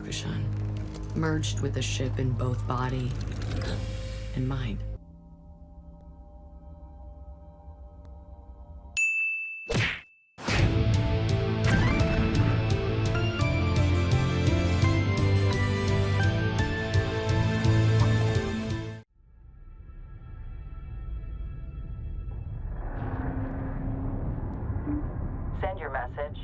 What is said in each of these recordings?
Rokushan, merged with the ship in both body and mind. Send your message.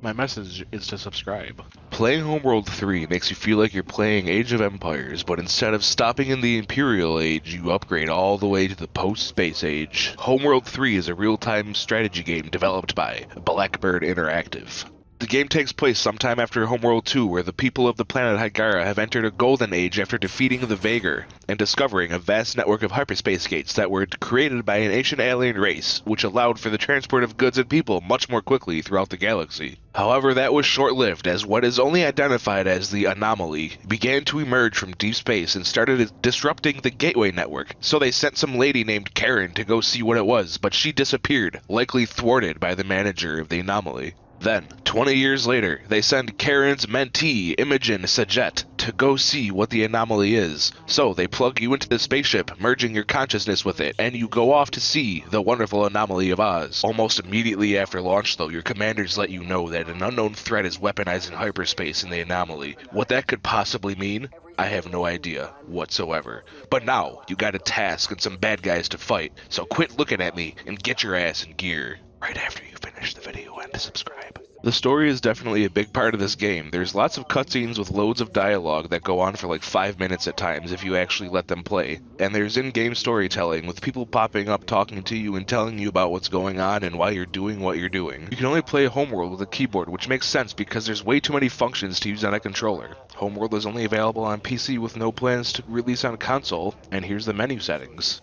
My message is to subscribe. Playing Homeworld 3 makes you feel like you're playing Age of Empires, but instead of stopping in the Imperial Age, you upgrade all the way to the post-space age. Homeworld 3 is a real-time strategy game developed by Blackbird Interactive. The game takes place sometime after Homeworld 2, where the people of the planet Hygara have entered a golden age after defeating the Vaegir and discovering a vast network of hyperspace gates that were created by an ancient alien race, which allowed for the transport of goods and people much more quickly throughout the galaxy. However, that was short-lived, as what is only identified as the Anomaly began to emerge from deep space and started disrupting the Gateway network, so they sent some lady named Karen to go see what it was, but she disappeared, likely thwarted by the manager of the Anomaly. Then, 20 years later, they send Karen's mentee, Imogen Sajet, to go see what the anomaly is. So they plug you into the spaceship, merging your consciousness with it, and you go off to see the wonderful anomaly of Oz. Almost immediately after launch, though, your commanders let you know that an unknown threat is weaponizing hyperspace in the anomaly. What that could possibly mean, I have no idea whatsoever. But now, you got a task and some bad guys to fight, so quit looking at me and get your ass in gear. Right after you finish the video and subscribe. The story is definitely a big part of this game. There's lots of cutscenes with loads of dialogue that go on for like 5 minutes at times if you actually let them play. And there's in-game storytelling with people popping up talking to you and telling you about what's going on and why you're doing what you're doing. You can only play Homeworld with a keyboard, which makes sense because there's way too many functions to use on a controller. Homeworld is only available on PC with no plans to release on console, and here's the menu settings.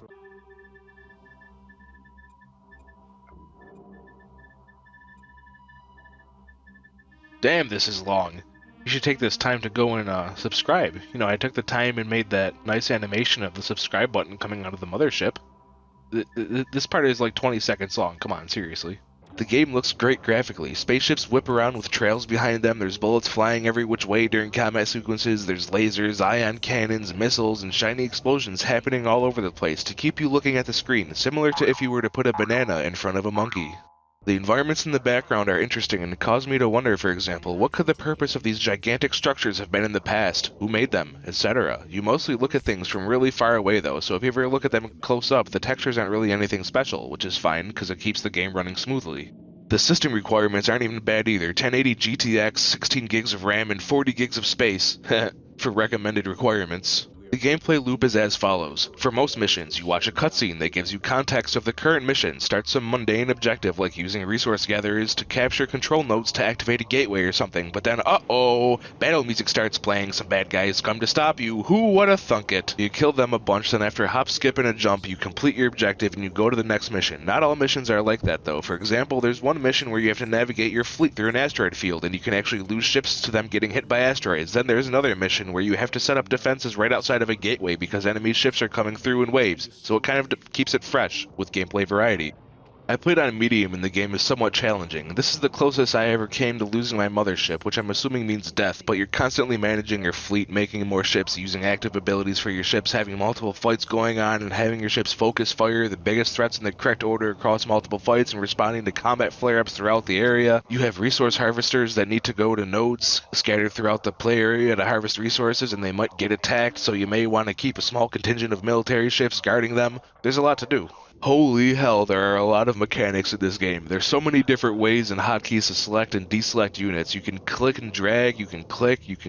Damn, this is long. You should take this time to go and subscribe. You know, I took the time and made that nice animation of the subscribe button coming out of the mothership. This part is like 20 seconds long. Come on, seriously. The game looks great graphically. Spaceships whip around with trails behind them, there's bullets flying every which way during combat sequences, there's lasers, ion cannons, missiles, and shiny explosions happening all over the place to keep you looking at the screen, similar to if you were to put a banana in front of a monkey. The environments in the background are interesting and cause me to wonder, for example, what could the purpose of these gigantic structures have been in the past, who made them, etc. You mostly look at things from really far away though, so if you ever look at them close up, the textures aren't really anything special, which is fine because it keeps the game running smoothly. The system requirements aren't even bad either, 1080 GTX, 16 gigs of RAM, and 40 gigs of space, for recommended requirements. The gameplay loop is as follows. For most missions, you watch a cutscene that gives you context of the current mission, start some mundane objective like using resource gatherers to capture control nodes to activate a gateway or something, but then battle music starts playing, some bad guys come to stop you, who woulda thunk it? You kill them a bunch, then after a hop, skip, and a jump, you complete your objective and you go to the next mission. Not all missions are like that though. For example, there's one mission where you have to navigate your fleet through an asteroid field and you can actually lose ships to them getting hit by asteroids. Then there's another mission where you have to set up defenses right outside of a gateway because enemy ships are coming through in waves, so it kind of keeps it fresh with gameplay variety. I played on medium and the game is somewhat challenging. This is the closest I ever came to losing my mothership, which I'm assuming means death, but you're constantly managing your fleet, making more ships, using active abilities for your ships, having multiple fights going on, and having your ships focus fire the biggest threats in the correct order across multiple fights and responding to combat flare-ups throughout the area. You have resource harvesters that need to go to nodes scattered throughout the play area to harvest resources, and they might get attacked, so you may want to keep a small contingent of military ships guarding them. There's a lot to do. Holy hell, there are a lot of mechanics in this game. There's so many different ways and hotkeys to select and deselect units. You can click and drag, you can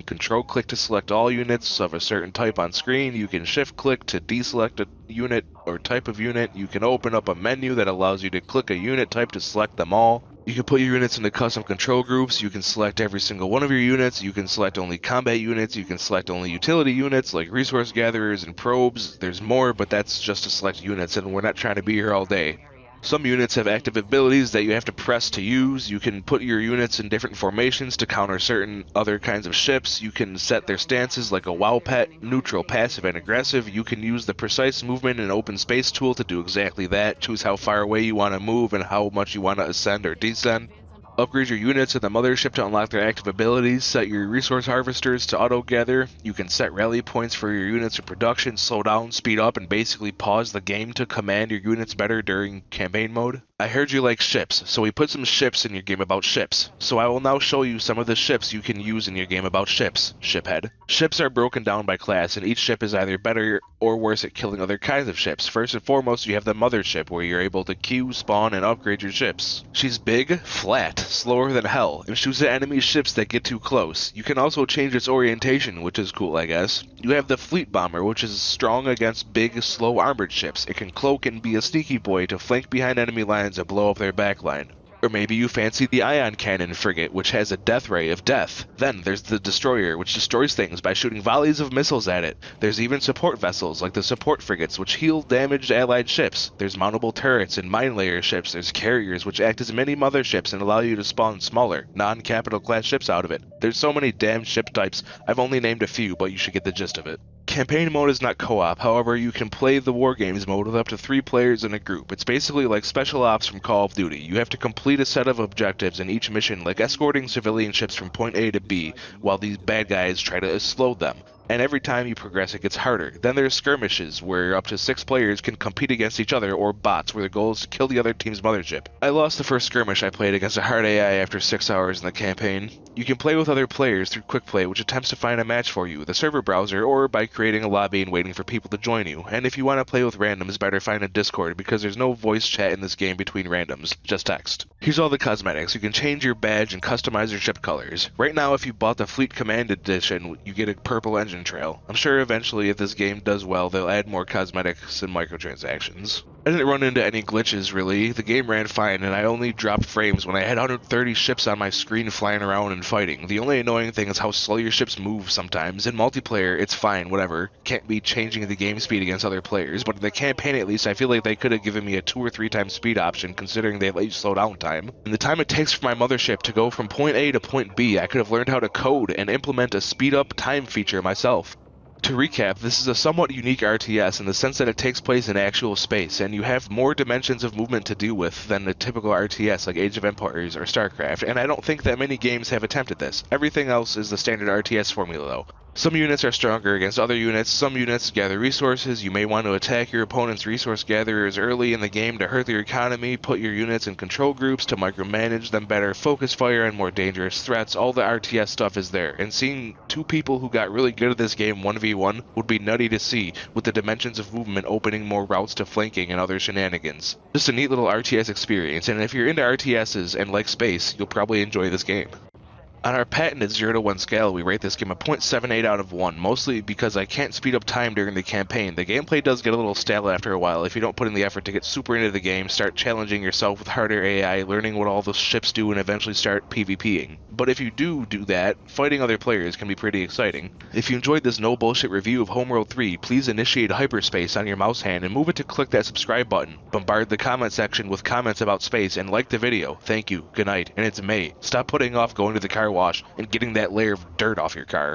control click to select all units of a certain type on screen, you can shift click to deselect a unit or type of unit, you can open up a menu that allows you to click a unit type to select them all. You can put your units into custom control groups, you can select every single one of your units, you can select only combat units, you can select only utility units like resource gatherers and probes. There's more, but that's just to select units and we're not trying to be here all day. Some units have active abilities that you have to press to use. You can put your units in different formations to counter certain other kinds of ships. You can set their stances like a WoW pet, neutral, passive, and aggressive. You can use the precise movement and open space tool to do exactly that. Choose how far away you want to move and how much you want to ascend or descend. Upgrade your units in the mothership to unlock their active abilities, set your resource harvesters to auto-gather, you can set rally points for your units of production, slow down, speed up, and basically pause the game to command your units better during campaign mode. I heard you like ships, so we put some ships in your game about ships. So I will now show you some of the ships you can use in your game about ships, shiphead. Ships are broken down by class, and each ship is either better or worse at killing other kinds of ships. First and foremost, you have the mothership, where you're able to queue, spawn, and upgrade your ships. She's big, flat, slower than hell, and shoots at enemy ships that get too close. You can also change its orientation, which is cool, I guess. You have the fleet bomber, which is strong against big, slow armored ships. It can cloak and be a sneaky boy to flank behind enemy lines and blow up their backline. Or maybe you fancy the ion cannon frigate, which has a death ray of death. Then there's the destroyer, which destroys things by shooting volleys of missiles at it. There's even support vessels, like the support frigates, which heal damaged allied ships. There's mountable turrets and mine layer ships. There's carriers, which act as mini motherships and allow you to spawn smaller, non-capital class ships out of it. There's so many damn ship types, I've only named a few, but you should get the gist of it. Campaign mode is not co-op, however you can play the Wargames mode with up to 3 players in a group. It's basically like Special Ops from Call of Duty. You have to complete a set of objectives in each mission, like escorting civilian ships from point A to B, while these bad guys try to explode them. And every time you progress it gets harder. Then there's skirmishes, where up to 6 players can compete against each other, or bots, where the goal is to kill the other team's mothership. I lost the first skirmish I played against a hard AI after 6 hours in the campaign. You can play with other players through Quick Play, which attempts to find a match for you, the server browser, or by creating a lobby and waiting for people to join you. And if you want to play with randoms, better find a Discord, because there's no voice chat in this game between randoms, just text. Here's all the cosmetics. You can change your badge and customize your ship colors. Right now, if you bought the Fleet Command Edition, you get a purple engine trail. I'm sure eventually, if this game does well, they'll add more cosmetics and microtransactions. I didn't run into any glitches, really. The game ran fine, and I only dropped frames when I had 130 ships on my screen flying around and fighting. The only annoying thing is how slow your ships move sometimes. In multiplayer, it's fine, whatever. Can't be changing the game speed against other players, but in the campaign at least, I feel like they could have given me a 2 or 3 times speed option, considering they let you slow down time. In the time it takes for my mothership to go from point A to point B, I could have learned how to code and implement a speed up time feature myself. To recap, this is a somewhat unique RTS in the sense that it takes place in actual space, and you have more dimensions of movement to deal with than a typical RTS like Age of Empires or StarCraft, and I don't think that many games have attempted this. Everything else is the standard RTS formula though. Some units are stronger against other units, some units gather resources, you may want to attack your opponent's resource gatherers early in the game to hurt their economy, put your units in control groups to micromanage them better, focus fire on more dangerous threats, all the RTS stuff is there, and seeing 2 people who got really good at this game 1v1 would be nutty to see, with the dimensions of movement opening more routes to flanking and other shenanigans. Just a neat little RTS experience, and if you're into RTSs and like space, you'll probably enjoy this game. On our patented 0 to 1 scale, we rate this game a 0.78 out of 1, mostly because I can't speed up time during the campaign. The gameplay does get a little stale after a while if you don't put in the effort to get super into the game, start challenging yourself with harder AI, learning what all the ships do, and eventually start PvPing. But if you do that, fighting other players can be pretty exciting. If you enjoyed this no bullshit review of Homeworld 3, please initiate hyperspace on your mouse hand and move it to click that subscribe button. Bombard the comment section with comments about space and like the video. Thank you, good night, and it's May. Stop putting off going to the car wash and getting that layer of dirt off your car.